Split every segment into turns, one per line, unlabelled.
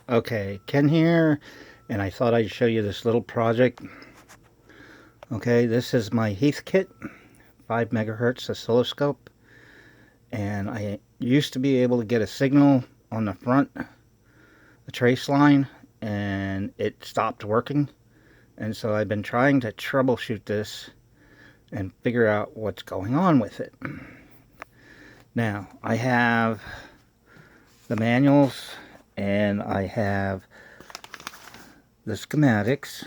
Okay, Ken here, and I thought I'd show you this little project. Okay, this is my Heathkit 5 megahertz oscilloscope, and I used to be able to get a signal on the front, the trace line, and it stopped working. And so I've been trying to troubleshoot this and figure out what's going on with it. Now, I have the manuals and I have the schematics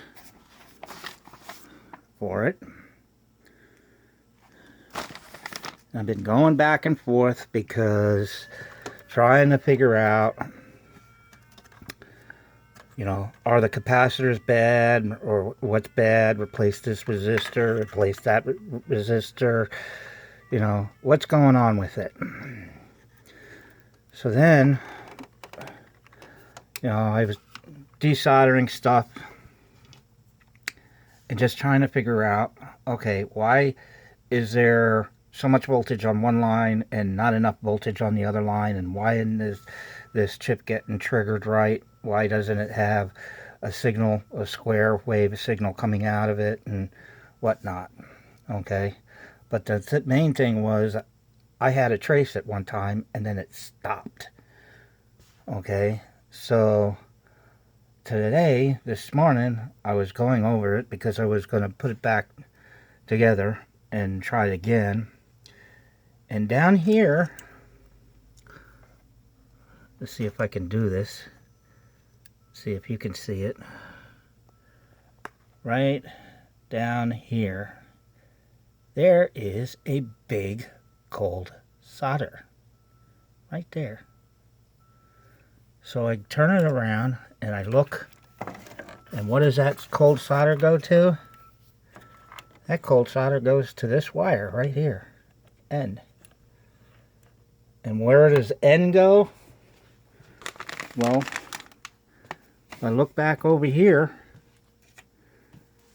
for it. I've been going back and forth because trying to figure out, are the capacitors bad or what's bad? Replace this resistor, replace that resistor, what's going on with it? So then, I was desoldering stuff and just trying to figure out, okay, why is there so much voltage on one line and not enough voltage on the other line, and why isn't this chip getting triggered right? Why doesn't it have a signal, a square wave signal coming out of it and whatnot? Okay, but the main thing was I had a trace at one time and then it stopped. Okay, so today, this morning, I was going over it because I was going to put it back together and try it again. And down here, let's see if I can do this. See if you can see it. Right down here, there is a big cold solder. Right there. So I turn it around and I look, and what does that cold solder go to? That cold solder goes to this wire right here, N. And where does N go? Well, if I look back over here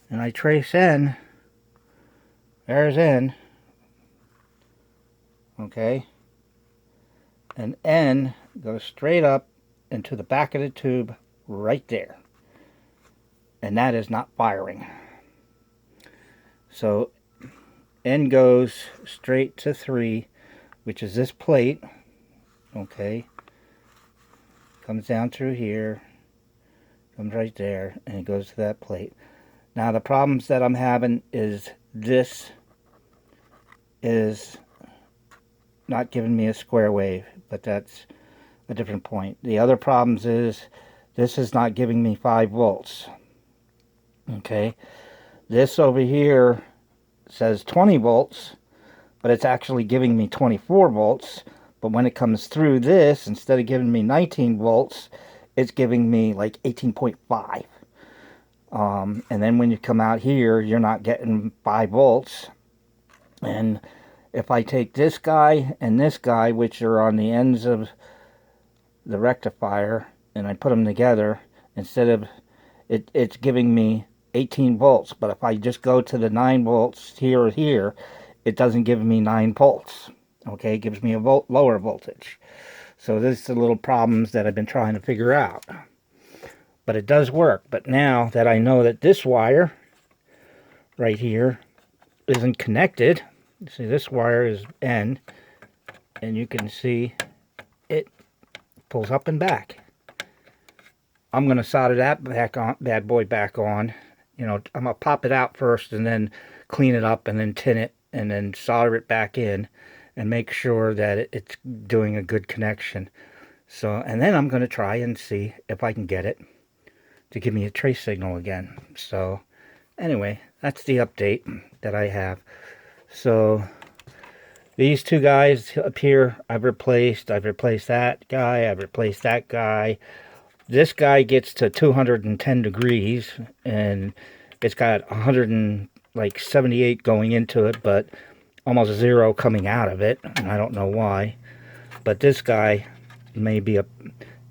and I trace N, there's N, okay, and N goes straight up into the back of the tube right there, and that is not firing. So N goes straight to 3, which is this plate, okay, comes down through here, comes right there, and it goes to that plate. Now the problems that I'm having is this is not giving me a square wave, but that's a different point. The other problems is this is not giving me 5 volts. Okay, this over here says 20 volts, but it's actually giving me 24 volts. But when it comes through this, instead of giving me 19 volts, it's giving me like 18.5. And then when you come out here, you're not getting 5 volts. And if I take this guy and this guy, which are on the ends of the rectifier, and I put them together, instead of it's giving me 18 volts, but if I just go to the 9 volts here or here, it doesn't give me 9 volts. Okay, it gives me a lower voltage. So this is the little problems that I've been trying to figure out, but it does work. But now that I know that this wire right here isn't connected, see, this wire is N, and you can see it pulls up and back. I'm going to solder that bad boy back on. I'm going to pop it out first and then clean it up and then tin it and then solder it back in and make sure that it's doing a good connection. So, and then I'm going to try and see if I can get it to give me a trace signal again. So anyway, that's the update that I have. So these two guys up here, I've replaced that guy, I've replaced that guy. This guy gets to 210 degrees, and it's got 178 going into it, but almost 0 coming out of it, and I don't know why. But this guy may be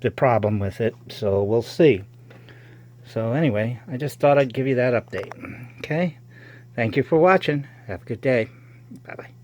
the problem with it, so we'll see. So anyway, I just thought I'd give you that update. Okay? Thank you for watching. Have a good day. Bye-bye.